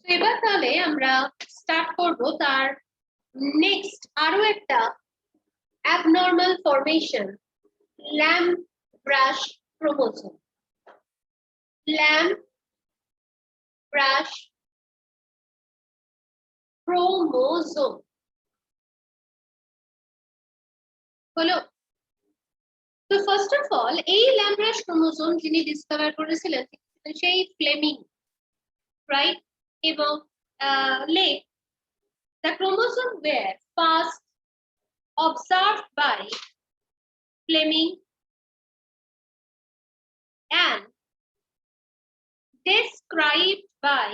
এবার তাহলে আমরা স্টার্ট করব তার নেক্সট আরো একটা abnormal formation, lamb brush chromosome. Lamb brush chromosome হলো। তো ফার্স্ট অফ অল এই ল্যাম্ব ব্রাশ ক্রোমোসোম যিনি ডিসকভার করেছিলেন সেই ফ্লেমিং, রাইট? এবং late the chromosome were first observed by Fleming and described by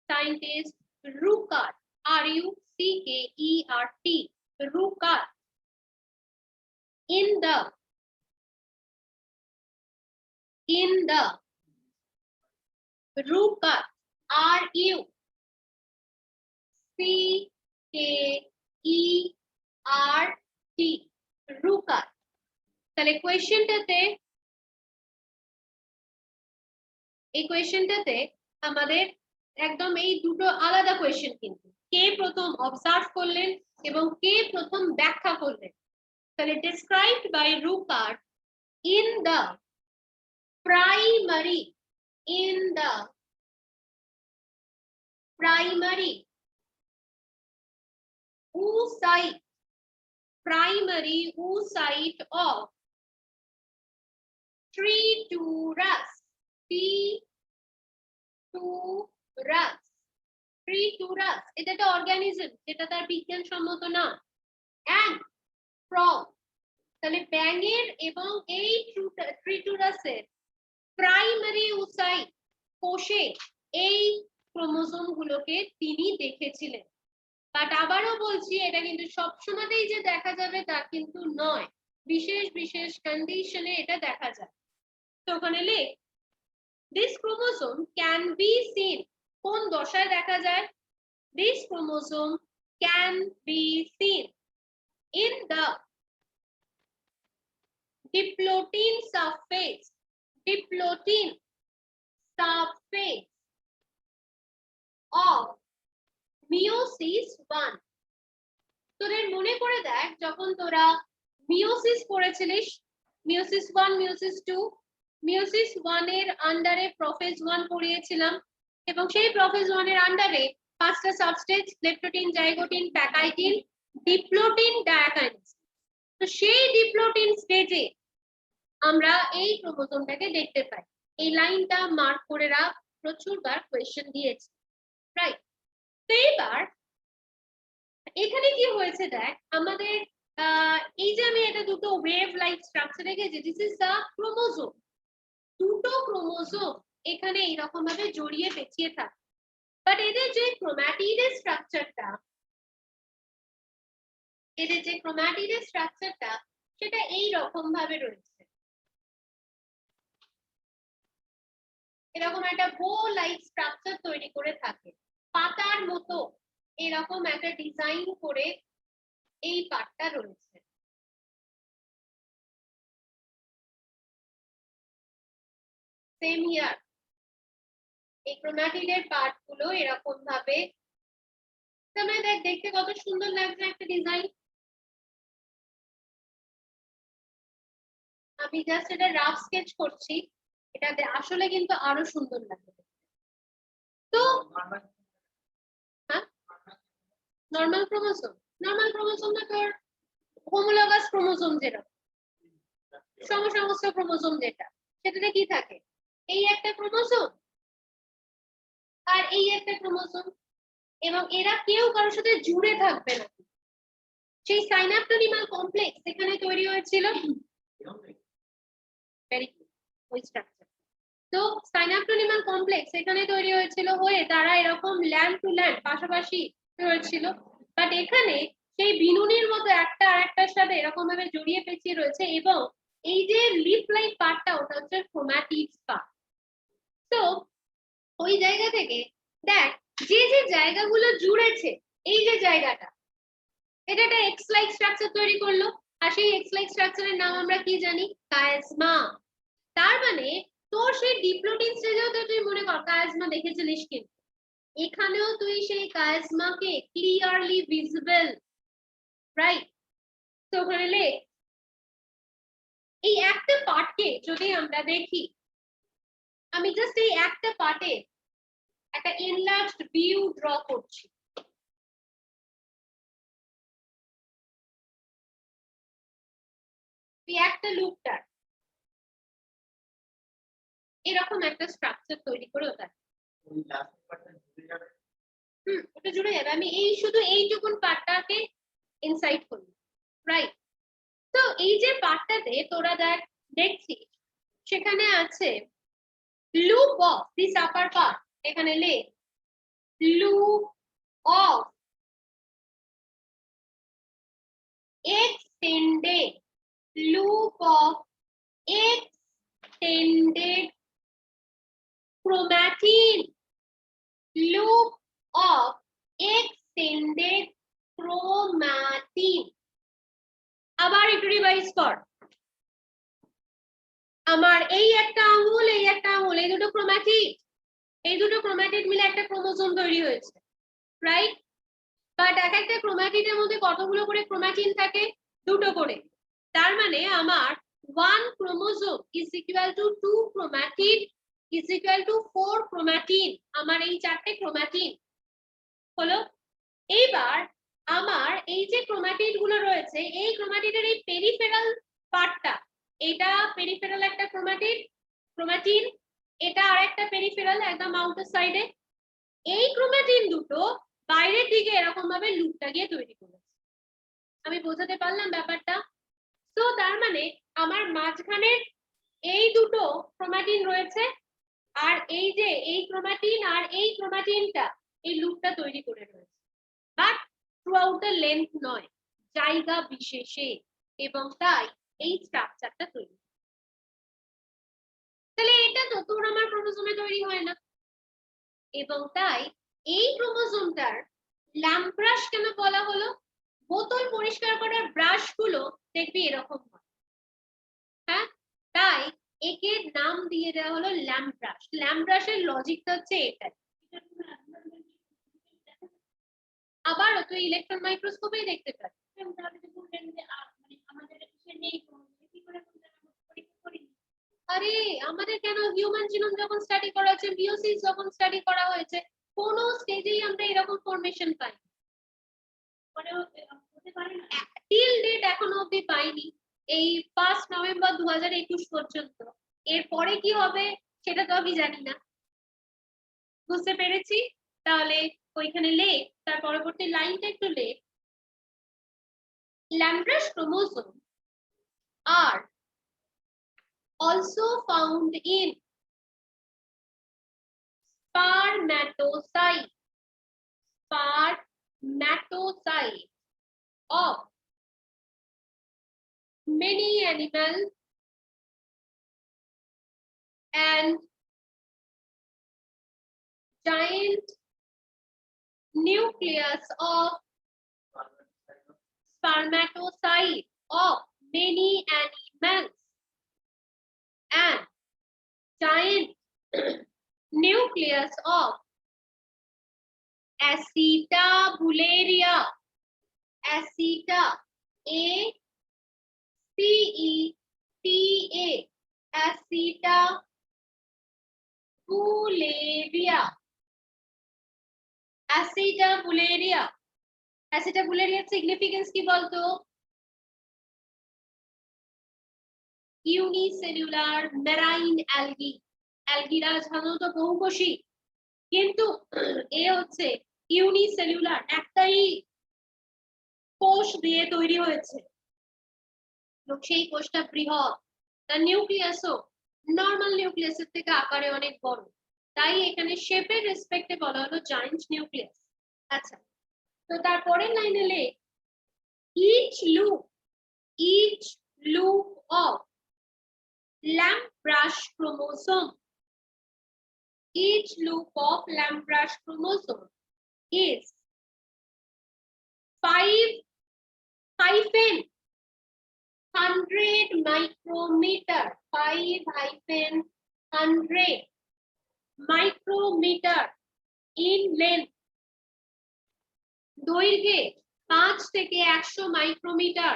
scientist Ruckert, R-U-C-K-E-R-T, Ruckert in the Ruckert, R-U-C-K-E-R-T, Ruckert। তাহলে কোয়েশ্চেনটাতে আমাদের একদম এই দুটো আলাদা কোয়েশ্চেন, কিন্তু কে প্রথম অবজার্ভ করলেন এবং কে প্রথম ব্যাখ্যা করলেন। তাহলে described by Ruckert in the primary oocyte of Triturus, এটা একটা অর্গানিজম, যেটা তার বিজ্ঞানসম্মত নাম। and from, তাহলে ব্যাঙের এবং এই ট্রিটুরাসের প্রাইমারি oocyte কোষে এই ক্রোমোসোম গুলোকে তিনি দেখেছিলেন। বাট আবারও বলছি, এটা কিন্তু সবসময়তেই যে দেখা যাবে তা কিন্তু নয়, বিশেষ বিশেষ কন্ডিশনে এটা দেখা যায়। তো ওখানে লেখ this chromosome can be seen, কোন দশায় দেখা যায়? This chromosome can be seen in the diplotin surface of meiosis 1। তোদের মনে করে দেখ, যখন তোরা মিওসিস পড়েছিলিস, মিওসিস 1, মিওসিস 2, মিওসিস 1 এর আন্ডারে প্রোফেজ 1 পড়িয়েছিলাম, এবং সেই প্রোফেজ 1 এর আন্ডারে 5টা সাবস্টেজ, লেপ্টোটিন, জাইগোটিন, প্যাকাইটিন, ডিপ্লোটিন, ডায়াকাইনেস। তো সেই ডিপ্লোটিন স্টেজে আমরা এই ক্রোমোসোমটাকে দেখতে পাই। এই লাইনটা মার্ক করে রাখ, প্রচুরবার কোয়েশ্চেন দিয়েছে, রাইট? তো এবার এখানে কি হয়েছে দেখ, আমাদের এই যে আমি এটা দুটো ওয়েভ লাইক স্ট্রাকচার রেখেছি, দিস ইজ দ্য ক্রোমোসোম। দুটো ক্রোমোসোম এখানে এইরকম ভাবে জড়িয়ে পেঁচিয়ে থাকে, বাট এদের যে ক্রোম্যাটিডের স্ট্রাকচারটা সেটা এই রকম ভাবে রয়েছে, এরকম একটা বো লাইক স্ট্রাকচার তৈরি করে থাকে, পাতার মতো এরকম একটা ডিজাইন করে এই পার্টটা রয়েছে। সেম হিয়ার, এই ক্রোম্যাটিডের পার্ট গুলো এরকম ভাবে তোমরা দেখতে কত সুন্দর লাগছে একটা ডিজাইন। আমি জাস্ট এটা রাফ স্কেচ করছি, এটাতে আসলে কিন্তু আরো সুন্দর লাগবে। তো নরমাল ক্রোমোসোম না তোর হোমোলগাস ক্রোমোসোম, যেটা সমসমস্ত ক্রোমোসোম, যেটা সেটাতে কি থাকে, এই একটা ক্রোমোসোম আর এই একটা ক্রোমোসোম, এবং এরা কেউ কারোর সাথে জুড়ে থাকবে না। সেই সাইনাপটোনিমাল কমপ্লেক্স এখানে তৈরি হয়েছিল, ওই স্ট্রাকচার। তো সাইনাপটোনিমাল কমপ্লেক্স এখানে তৈরি হয়েছিল, হয়ে তারা এরকম ল্যান্ড টু ল্যান্ড পাশাপাশি রয়েছিল। বাট এখানে সেই বিনুনির মতো একটা আরেকটার সাথে এরকম ভাবে জড়িয়ে পেঁচিয়ে রয়েছে, এবং এই যে লিফ লাইক পার্টটা, ওটা হচ্ছে ক্রোম্যাটিডস পার্ট। তো ওই জায়গা থেকে দেখ, যে যে জায়গাগুলো জুড়েছে, এই যে জায়গাটা, এটা একটা এক্স লাইক স্ট্রাকচার তৈরি করলো, আর সেই এক্স লাইক স্ট্রাকচারের নাম আমরা কি জানি? কাইজমা। তার মানে তোর সেই ডিপ্লোটিন স্টেজেও তো তুই মনে কর কায়াজমা দেখেছিলিস, কিন্তু এখানেও তুই সেই কায়াজমাকে ক্লিয়ারলি ভিজিবল, রাইট? তো ওখানে লেখ এই একটা পার্টকে যদি আমরা দেখি, আমি জাস্ট এই একটা পার্টে একটা এনলার্জড ভিউ ড্র করছি। এই একটা লুপটার এরকম একটা স্ট্রাকচার তৈরি করে ওটা ওটা জুড়ে যাবে। আমি এই শুধু এইটুকুন পার্টটাকে ইনসাইড করি, রাইট? তো এই যে পার্টটাতে তোরা দেখছিস সেখানে আছে loop of this upper part, এখানে লেখ loop of extended, loop of extended chromatin, loop of extended chromatin। আবার একটু রিভাইজ কর। আমার এই একটা আঙুল, এই একটা আঙুল, এই দুটো ক্রোমাটিড, এই দুটো ক্রোমাটিড মিলে একটা ক্রোমোজোম তৈরি হয়েছে, রাইট? বাট এক একটা ক্রোমাটিডের মধ্যে কতগুলো করে ক্রোমাটিন থাকে? দুটো করে। তার মানে আমার 1 chromosome is equal to 2 chromatid is equal to 4 chromatin। আমার এই চারটে ক্রোমাটিন হলো। এইবার আমার এই যে ক্রোমাটিড গুলো রয়েছে, এই ক্রোমাটিডের এই পেরিফেরাল পার্টটা, এটা পেরিফেরাল একটা ক্রোমাটিন, এটা আরেকটা পেরিফেরাল একদম আউটার সাইডে। এই ক্রোমাটিন দুটো বাইরের দিকে এরকম ভাবে লুপটা গিয়ে তৈরি করেছে। আমি বোঝাতে পারলাম ব্যাপারটা? তো তার মানে আমার মাঝখানে এই দুটো ক্রোমাটিন রয়েছে, আর এই যে এই ক্রোমাটিন আর এই ক্রোমাটিনটা এই লুপটা তৈরি করে রয়েছে, but through out the length নয়, জায়গা বিশেষে, এবং তাই এই স্ট্রাকচারটা তৈরি। তাহলে এটা তো তোর আমার ক্রোমোজোমে তৈরি হয় না, এবং তাই এই ক্রোমোজোমটার ল্যাম্প ব্রাশ কেন বলা হলো? বোতল পরিষ্কার করার ব্রাশ গুলো দেখবি এরকম হয়, হ্যাঁ? তাই একে নাম দিয়ে দেওয়া হলো ল্যাম্প ব্রাশ। ল্যাম্প ব্রাশের লজিকটা হচ্ছে এটাই। আবারও তুই ইলেকট্রন মাইক্রোস্কোপেই দেখতে পাবি। আরে আমাদের কেন হিউম্যান জিনোম যখন স্টাডি করা হয়েছে, মিওসিস যখন স্টাডি করা হয়েছে, কোন স্টেজেই আমরা এরকম ফরমেশন পাই টিল ডেট এখনো অবধি পাইনি, এই 5 নভেম্বর 2021 পর্যন্ত। এরপরে কি হবে সেটা তো আমি জানি না। বুঝতে পেরেছি? তাহলে ওইখানে লেখ, তার পরবর্তী লাইনটা একটু লেখ। ল্যাম্ব্রাশ chromosome are also found in spermatocyte of many animals and giant nucleus of spermatocyte of many animals and giant nucleus of Acetabularia, aceta, A-C-E-T-A, Acetabularia, Acetabularia, Acetabularia significance কি বলতো? Unicellular marine algae. অ্যালগিরা সাধারণত বহুকোষী, কিন্তু এ হচ্ছে unicellular, একটাই কোষ দিয়ে তৈরি হয়েছে, সেই কোষটা বৃহৎ। তার নিউক্লিয়াসও নরমাল নিউক্লিয়াসের থেকে আকারে অনেক বড়, তাই এখানে শেপের রেসপেক্টে বলা হলো জায়ান্ট নিউক্লিয়াস। আচ্ছা, তো তারপরের লাইনে লেখ each loop of lamp brush chromosome, each loop of lamp brush chromosome is 5 100 micrometer, 5-100 micrometer in length, দৈর্ঘ্যে 5 থেকে 100 মাইক্রোমিটার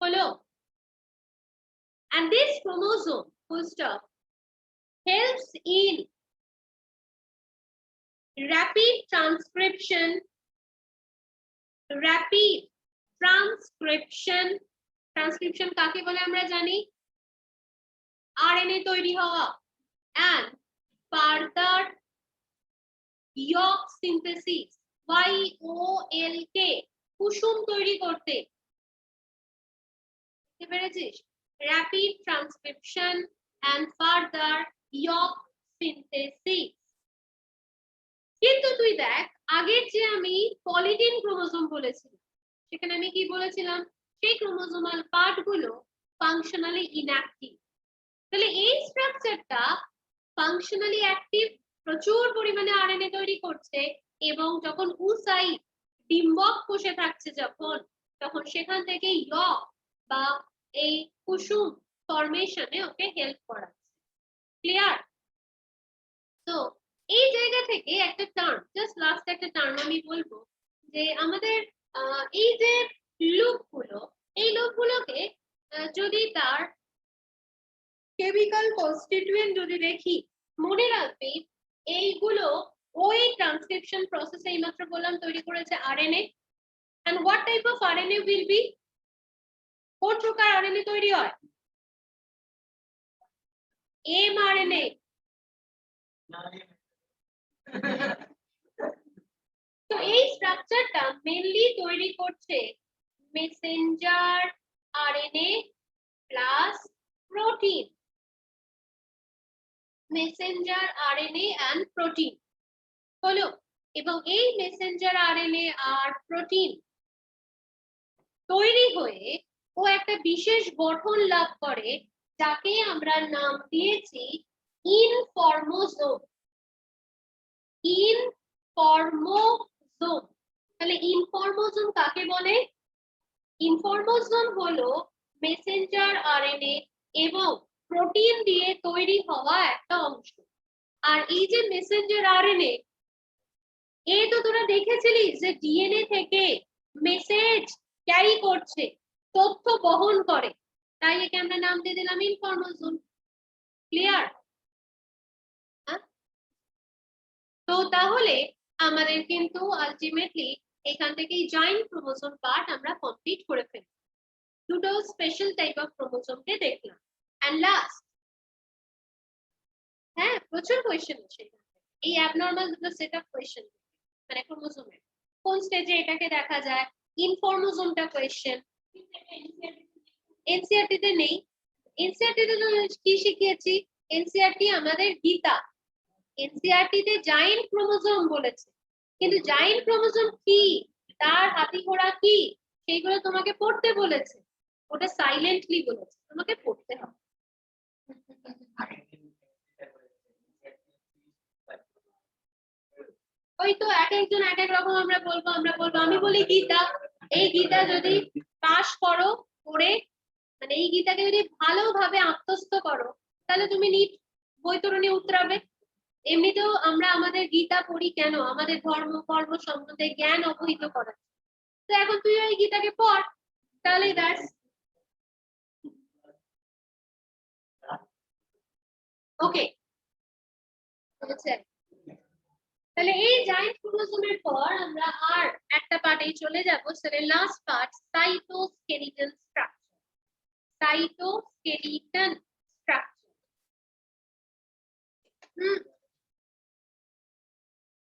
হলো। And this chromosome, full stop, helps in rapid transcription কাকে বলে আমরা জানি, আরএনএ তৈরি হওয়া, and further yolk synthesis, YOLK, কুসুম তৈরি করতে, বুঝতে পেরেছিস? rapid transcription and further yolk synthesis। কিন্তু তুই দেখ, আগের যে আমি পলিডিন ক্রোমোজোম বলেছিলাম, সেখানে আমি কি বলেছিলাম, সেই ক্রোমোজোমাল পার্ট গুলো ফাংশনালি ইনঅ্যাক্টিভ। তাহলে এই স্ট্রাকচারটা ফাংশনালি অ্যাক্টিভ, প্রচুর পরিমাণে আরএনএ তৈরি করছে, এবং যখন উসাইট ডিম্বক কোষে থাকছে তখন সেখান থেকে ইয়ক বা এই কুসুম ফরমেশনে ওকে হেল্প করাচ্ছে। ক্লিয়ার? তো এই জায়গা থেকে একটা টার্ম, জাস্ট লাস্ট একটা টার্ম আমি বলবো, যে আমাদের এই যে লুপগুলো, এই লুপগুলোকে যদি তার কেমিক্যাল কনস্টিটিউয়েন্ট যদি দেখি, মনে রাখবে এইগুলো ওই ট্রান্সক্রিপশন প্রসেসে এইমাত্র বললাম তৈরি করেছে RNA. and what type of RNA will be? কোন প্রকার আরএনএ তৈরি হয়? mRNA। তো এই স্ট্রাকচারটা মেইনলি তৈরি করছে messenger RNA plus protein, messenger RNA and protein হলো। এবং এই মেসেঞ্জার আরএনএ আর প্রোটিন তৈরি হয়ে ও একটা বিশেষ গঠন লাভ করে, যাকে আমরা নাম দিয়েছি ইনফরমোজোম। ইনফরমোজোম। তাহলে ইনফরমোজোম কাকে বলে? ইনফরমোজোম হলো মেসেঞ্জার আরএনএ এবং প্রোটিন দিয়ে তৈরি হওয়া একটা অংশ। আর এই যে মেসেঞ্জার আরএনএ, এই তো তোরা দেখেছিলিস যে ডিএনএ থেকে মেসেজ ক্যারি করছে, তথ্য বহন করে, তাই একে আমরা নাম দিয়ে দিলাম ইনফরমোজোম। ক্লিয়ার? তো তাহলে আমাদের কিন্তু আলটিমেটলি এখান থেকে জয়েন্ট ক্রোমোজোম পার্ট আমরা কমপ্লিট করে ফেললাম। দুটো স্পেশাল টাইপ অফ ক্রোমোজোমকে দেখলাম। এন্ড লাস্ট, হ্যাঁ, প্রচুর কোয়েশ্চেন আছে এই অ্যাবনরমাল দুটো সেট অফ কোয়েশ্চেন, মানে ক্রোমোজোমের কোন স্টেজে এটাকে দেখা যায়, ইনফরমোজোমটা কোয়েশ্চেন এনসিইআরটি তে নেই। এনসিইআরটি তে কি শিখিয়েছি? এনসিইআরটি আমাদের গীতা, এনসিইআরটি তে জায়েন্ট ক্রোমোজোম বলেছে, কিন্তু জায়েন্ট ক্রোমোজোম কি, তার হাতি ঘোড়া কি, সেইগুলো তোমাকে পড়তে বলেছে, ওটা সাইলেন্টলি বলেছে, তোমাকে পড়তে হবে। ওই তো এক একজন এক এক রকম আমরা বলবো আমি বলি গীতা, এই গীতা যদি পাস করো পড়ে, মানে এই গীতাকে যদি ভালোভাবে আত্মস্থ করো, তাহলে তুমি নিট বৈতরণী উতরাবে। এমনিতেও আমরা আমাদের গীতা পড়ি কেন? আমাদের ধর্ম কর্ম সম্বন্ধে জ্ঞান অবহিত করার। তো এখন তুই ওই গীতাকে পড়, তাহলেই ব্যাস। ওকে, তাহলে এই জায়েন্ট ক্রোমোজোমের পর আমরা আর একটা পার্টে চলে যাব, সেটা last part, cytoskeleton structure. Cytoskeleton structure.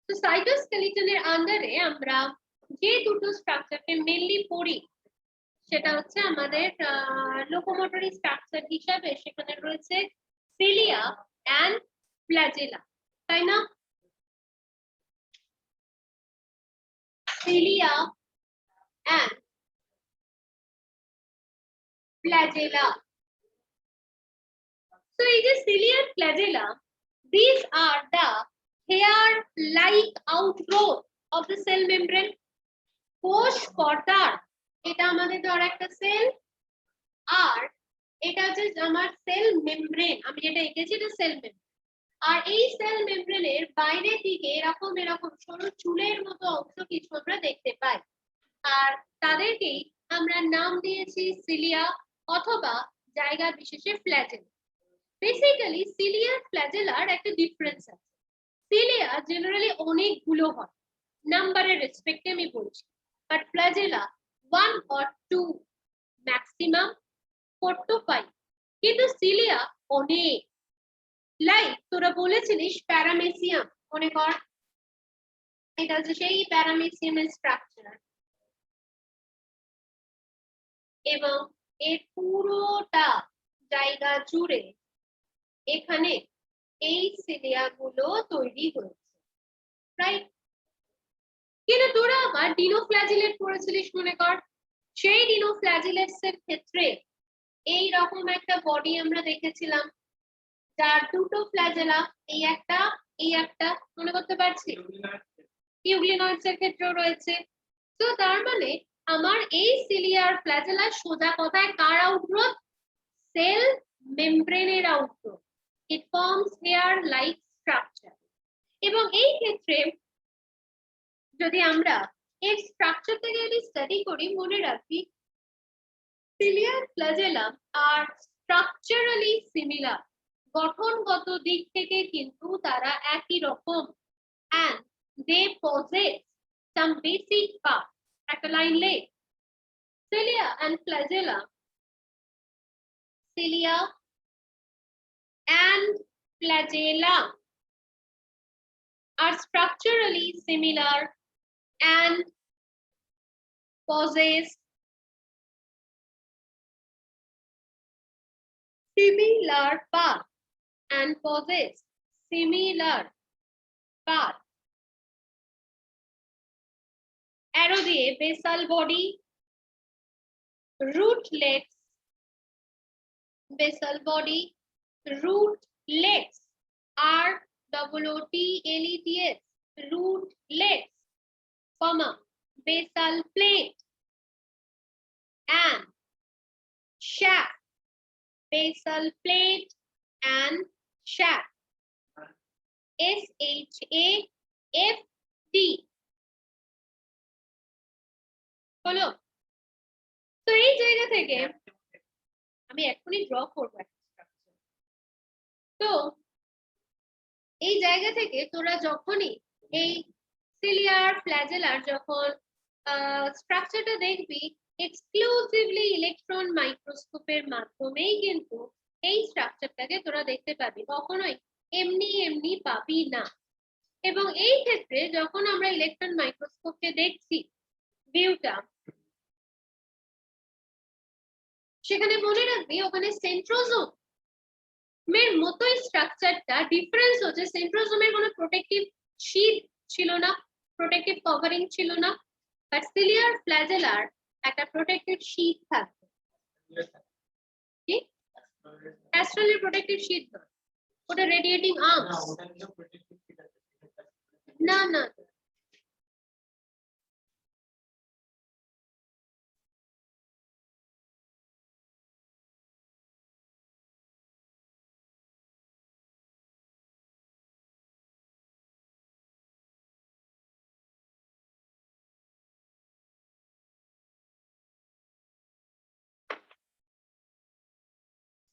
তো সাইটোস্কেলিটনের আন্ডারে আমরা যে দুটো স্ট্রাকচারকে মেইনলি পড়ি, সেটা হচ্ছে আমাদের লোকোমোটরি স্ট্রাকচার হিসাবে সেখানে রয়েছে সিলিয়া এন্ড ফ্ল্যাজেলা, তাই না? Cilia and flagella. So it is cilia and flagella. These are the hair-like outgrowth of the cell membrane. কোষ পর্দার, এটা আমাদের ধর একটা সেল, আর এটা হচ্ছে আমার সেল মেমব্রেন, আমি যেটা এঁকেছি এটা সেল মেমব্রেন। আর এই সেল মেমব্রেনের বাইরের দিকে এরকম এরকম সরু চুলের মতো অংশ কিছু আমরা দেখতে পাই, আর তাদেরকেই আমরা নাম দিয়েছি সিলিয়া অথবা জায়গা বিশেষে ফ্ল্যাজেলা। বেসিক্যালি সিলিয়া ফ্ল্যাজেলার একটা ডিফারেন্স আছে। সিলিয়া জেনারেলি অনেকগুলো হয়, নাম্বারের রেসপেক্টে আমি বলছি, but flagella 1 or 2, maximum 4 to 5, কিন্তু সিলিয়া অনেক। লাইক তোরা বলেছিলিস প্যারামেসিয়াম, মনে কর এটা হচ্ছে সেই প্যারামেসিয়ামের স্ট্রাকচার, এবং এর পুরোটা জায়গা জুড়ে এখানে এই সিলিয়া গুলো তৈরি হয়েছে, রাইট? কিন্তু তোরা আবার ডিনোফ্ল্যাজিলেট পড়েছিলিস মনে কর, সেই ডিনোফ্ল্যাজিলেটস এর ক্ষেত্রে এই রকম একটা বডি আমরা দেখেছিলাম, যার দুটো ফ্ল্যাজেলা, এই একটা মনে করতে পারছি, ইউগ্লিনয়েডস এর ক্ষেত্রেও রয়েছে। তো তার মানে আমার এই সিলিয়ার ফ্ল্যাজেলা সোজা কথায় কার আউটগ্রোথ? সেল মেমব্রেনের আউটগ্রোথ। ইট ফর্মস হেয়ার লাইক স্ট্রাকচার। এবং এই ক্ষেত্রে যদি আমরা এর স্ট্রাকচারটাকে যদি স্টাডি করি, মনে রাখি সিলিয়ার ফ্ল্যাজেলা আর স্ট্রাকচারালি সিমিলার, গঠনগত দিক থেকে কিন্তু তারা একই রকম, and they possess some basic parts. একটা লাইন লে, cilia and flagella, cilia and flagella are structurally similar and possess similar parts and possess similar parts. Arrow দিয়ে basal body, root legs, basal body, root legs, ROOTLEGS, root legs, comma, basal plate and shaft, basal plate and shaft, SHAFT. হলো? তো এই জায়গা থেকে আমি এখনই draw করব। তো এই জায়গা থেকে তোরা যখনই এই সিলিয়ার ফ্ল্যাজেলার যখন স্ট্রাকচারটা দেখবি, এক্সক্লুসিভলি ইলেকট্রন মাইক্রোস্কোপের মাধ্যমেই কিন্তু এই স্ট্রাকচারটাকে তোরা দেখতে পাবি, কখনোই এমনি এমনি পাবি না। এবং এই ক্ষেত্রে যখন আমরা ইলেকট্রন মাইক্রোস্কোপকে দেখছি ভিউটা, সেখানে মনে রাখবি ওখানে সেন্ট্রোজোম এর মতোই স্ট্রাকচারটা, ডিফারেন্স হচ্ছে সেন্ট্রোজোমের কোনো প্রোটেক্টিভ শীট ছিল না, প্রোটেক্টিভ কভারিং ছিল না, বাট সিলিয়ার ফ্ল্যাজেলার একটা প্রোটেক্টিভ শীট থাকবে। কি অ্যাস্ট্রালের প্রোটেক্টিভ শীট না, ওটা রেডিয়েটিং আর্মস। না না,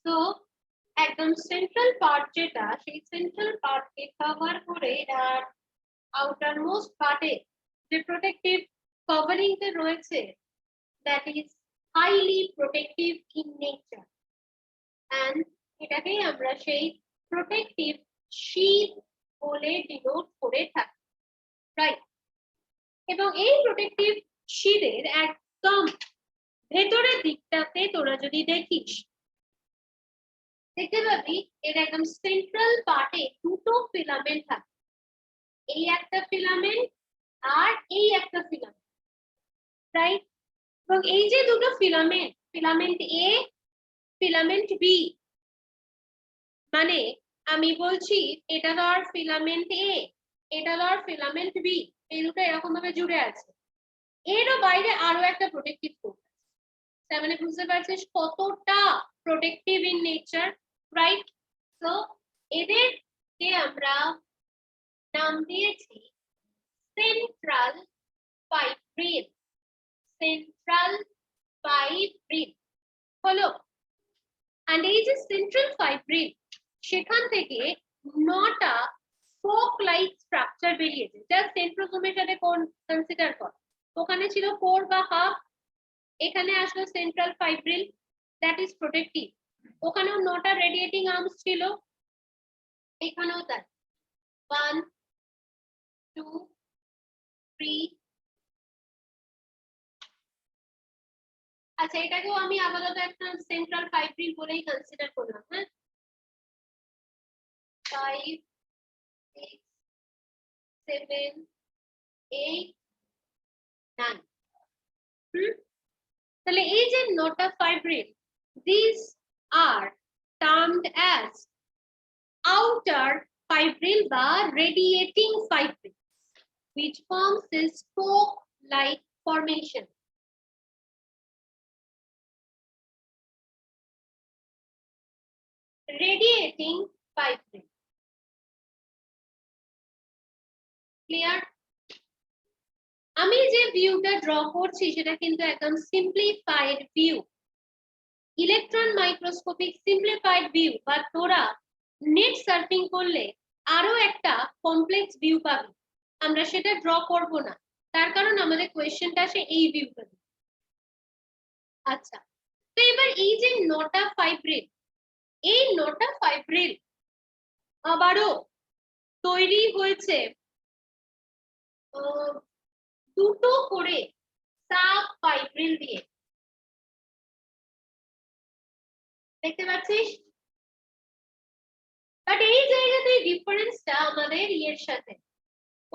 তো একদম সেন্ট্রাল পার্ট যেটা, সেই সেন্ট্রাল পার্টকে কভার করে আর আউটার মোস্ট পার্টে যে প্রোটেক্টিভ কভারিং তে রয়েছে, that is highly protective in nature, and এটাকেই আমরা সেই প্রোটেক্টিভ শীট বলে ডিনোট করে থাকি, রাইট? এবং এই প্রোটেক্টিভ শীটের একদম ভেতরের দিকটাতে তোরা যদি দেখিস, দেখতে পাবি এর একদম সেন্ট্রাল পার্টে দুটো ফিলামেন্ট থাকে, এই একটা ফিলামেন্ট আর এই একটা ফিলামেন্ট, রাইট? এবং এই যে দুটো ফিলামেন্ট, ফিলামেন্ট এ, ফিলামেন্ট বি, মানে আমি বলছি এটা ধর ফিলামেন্ট এ, এটা ধর ফিলামেন্ট বি, এই দুটো এরকম ভাবে জুড়ে আছে, এরও বাইরে আরো একটা প্রোটেক্টিভ কোট আছে। তার মানে বুঝতে পারছিস কতটা protective in nature, right? So এদেরকে আমরা নাম দিয়েছি central fibril, central fibril হলো। and এই যে central fibril সেখান থেকে 9টা স্পোক লাইক স্ট্রাকচার বেরিয়েছে, যা সেন্ট্রোজোমের সাথে কোন কনসিডার কর। ওখানে ছিল কোর বা হাফ, এখানে আসলো central fibril, that is protective. ওখানেও 9টা রেডিয়েটিং আর্মস ছিল, এখানেও তাই 1 2 3। আচ্ছা, এটাকেও আমি আপাতত একটা সেন্ট্রাল ফাইব্রিল বলেই কনসিডার করলাম। হ্যাঁ, 5 6 7 8 9। তাহলে এই যে 9টা fibril, these are termed as outer fibril বা radiating fibril which forms a spoke like formation. Radiating fibril, clear? আমি যে ভিউটা ড্র করছি সেটা কিন্তু একদম simplified view, electron microscopic simplified view, বা তোরা নেট সার্ফিং করলে আরো একটা কমপ্লেক্স ভিউ পাবি। আমরা সেটা ড্র করব না, তার কারণ আমাদের কোয়েশ্চেনটা আসে এই ভিউটা। আচ্ছা, তো এবার এই যে 9টা ফাইব্রিল, এই 9টা ফাইব্রিল আবারও তৈরি হয়েছে দুটো করে সাব ফাইব্রিল দিয়ে, দেখতে পাচ্ছিস? বাট এই জায়গাতে ডিফারেন্সটা আমাদের ইয়ের সাথে,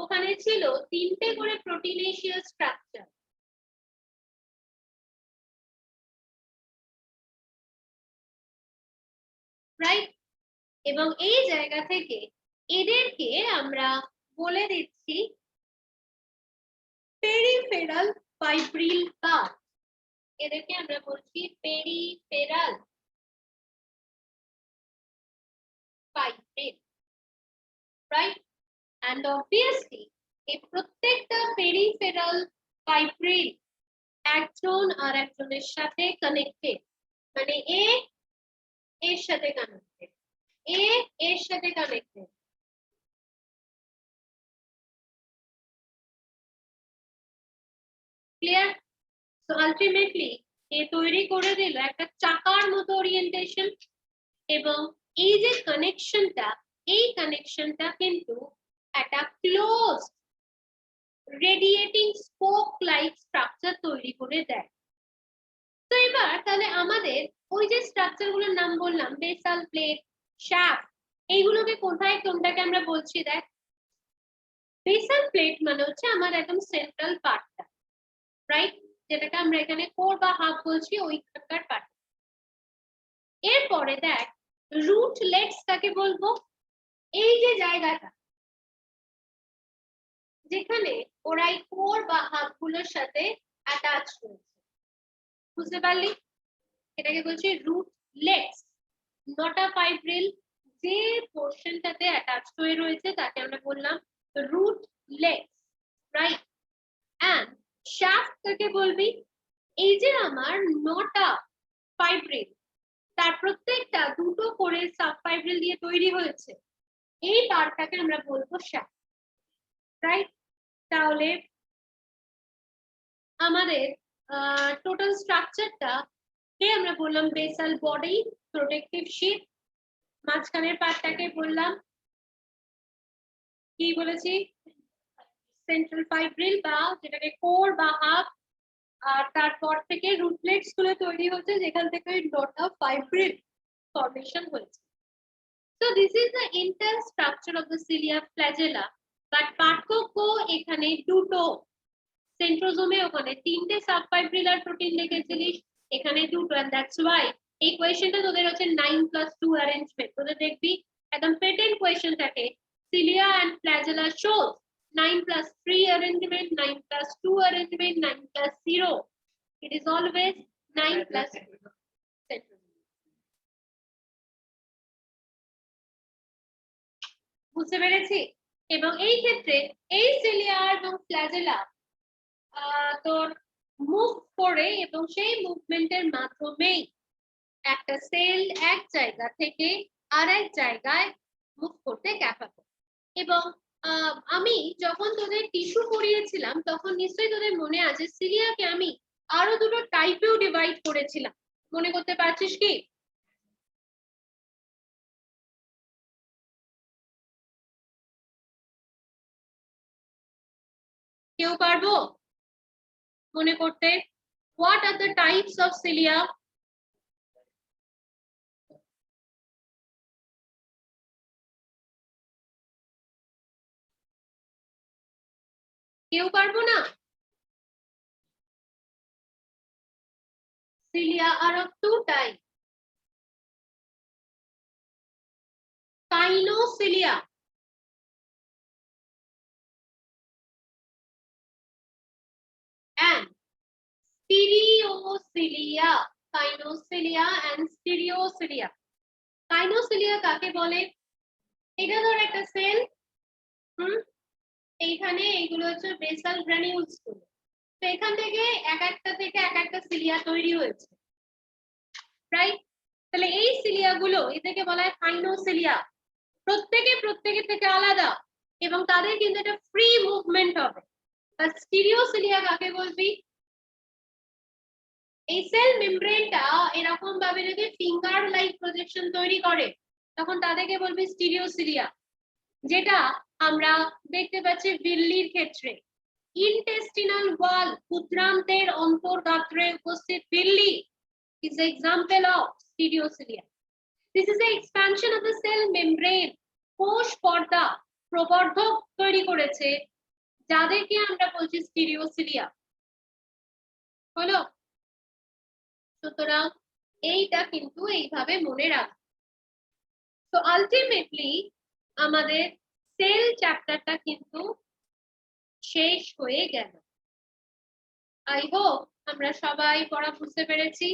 ওখানে ছিল 3টে করে প্রোটিনেশিয়াস স্ট্রাকচার, রাইট? এবং এই জায়গা থেকে এদেরকে আমরা বলে দিচ্ছি পেরিফেরাল ফাইব্রিল পার্ট, এদেরকে আমরা বলছি peripheral fibril, right? And obviously এই প্রত্যেকটা পেরিফেরাল ফাইব্রিল একজন আর একজনের সাথে কানেক্টেড, মানে এ এর সাথে কানেক্টেড, এ এর সাথে কানেক্টেড। ক্লিয়ার? সো আলটিমেটলি এ তৈরি করে দিল একটা চাকার মতো ওরিয়েন্টেশন, এবং এই যে কানেকশনটা, এই কানেকশনটা কিন্তু একটা close radiating spoke like structure তৈরি করে দেয়। তো এবার তাহলে আমাদের ওই যে স্ট্রাকচার গুলোর নাম বললাম, বেসাল প্লেট, শ্যাফট, এইগুলোকে কোথায় কোনটাকে আমরা বলছি দেখ। বেসাল প্লেট মানে হচ্ছে আমার একদম সেন্ট্রাল পার্টটা, রাইট? যেটাকে আমরা এখানে কোর বা হাফ বলছি, ওইখানকার পার্ট। এরপরে দেখ রুটলেটস কাকে বলবো, এই যে জায়গাটা যেখানে ওরা এই কোর বা হাফ গুলোর সাথে অ্যাটাচ হয়েছে, বুঝতে পারলি? এটাকে বলছি রুটলেটস। 9টা ফাইব্রিল যে পোরশনটাতে অ্যাটাচ হয়ে রয়েছে তাকে আমরা বললাম রুটলেটস, রাইট? এন্ড শ্যাফট কাকে বলবি, এই যে আমার 9টা ফাইব্রিল তার প্রত্যেকটা দুটো করে সাব ফাইব্রিল দিয়ে তৈরি হয়েছে, এই পার্টটাকে আমরা বলবো শ্যাফট, রাইট? তাহলে আমাদের টোটাল স্ট্রাকচারটা কে আমরা বললাম বেসাল বডি, প্রোটেক্টিভ শীট, মাঝখানের পার্টটাকে বললাম কি বলেছি, সেন্ট্রাল ফাইব্রিল বা যেটাকে কোর বা হাফ, আর তারপর থেকে রুটলেটস গুলো তৈরি হচ্ছে যেখান থেকে 9টা ফাইব্রিল ফর্মেশন হয়েছে। So this is the entire structure of the cilia flagella, but পার্থক্য এখানে দুটো, সেন্ট্রোজোমে ওখানে 3টে সাবফাইব্রিলার প্রোটিন দেখেছিলিস, এখানে দুটো, and that's why এই কোয়েশ্চেনটা তোদের হচ্ছে 9+2 অ্যারেঞ্জমেন্ট। তোদের দেখবি একদম পেটেন্ট কোয়েশ্চেন থাকে, cilia and flagella shows 9+3 arrangement, 9+2 arrangement, 9+0. It is always 9+. বুঝতে পেরেছি? এবং এই ক্ষেত্রে এই সিলিয়া এবং ফ্ল্যাজেলা তোর মুভ করে এবং সেই মুভমেন্টের মাধ্যমেই একটা সেল এক জায়গা থেকে আরেক জায়গায় মুভ করতে ক্যাপাবল। এবং আমি যখন তোদের টিস্যু পড়িয়েছিলাম তখন নিশ্চয়ই তোদের মনে আছে সিলিয়াকে আমি আরো দুটো টাইপেও ডিভাইড করেছিলাম, মনে করতে পারছিস কি? কেউ পারবো মনে করতে? What are the types of cilia? কেউ পারবো না? Cilia are of two types. Kinocilia and stereocilia. Kinocilia and stereocilia. Kinocilia কাকে বলে? এটা ধর একটা সেল, এইখানে এইগুলো হচ্ছে বেসাল গ্রানিউলস গুলো। তো এখান থেকে এক একটা সিলিয়া তৈরি হয়েছে, রাইট? তাহলে এই সিলিয়া গুলো এদেরকে বলা হয় কাইনোসিলিয়া। প্রত্যেকে থেকে আলাদা এবং তাদের কিন্তু একটা ফ্রি মুভমেন্ট হবে। আর স্টিরিওসিলিয়া কাকে বলবি? এই সেল মেমব্রেনটা এরকম ভাবে যদি ফিঙ্গার লাইক প্রজেকশন তৈরি করে তখন তাদেরকে বলবি স্টিরিওসিলিয়া, যেটা আমরা দেখতে পাচ্ছি বিল্লির ক্ষেত্রে। ইনটেস্টিনাল ওয়াল ক্ষুদ্রান্তের অন্তর্গাত্রে উপস্থিত বিল্লি is an example of stereocilia. This is the expansion of the cell membrane. কোষ পর্দা প্রবর্ধক তৈরি করেছে যাদেরকে আমরা বলছি স্টিরিওসিলিয়া। হলো? সুতরাং এইটা কিন্তু এইভাবে মনে রাখ। তো আলটিমেটলি আমাদের সেল চ্যাপ্টারটা কিন্তু শেষ হয়ে গেল। আই হোপ আমরা সবাই পড়া বুঝতে পেরেছি।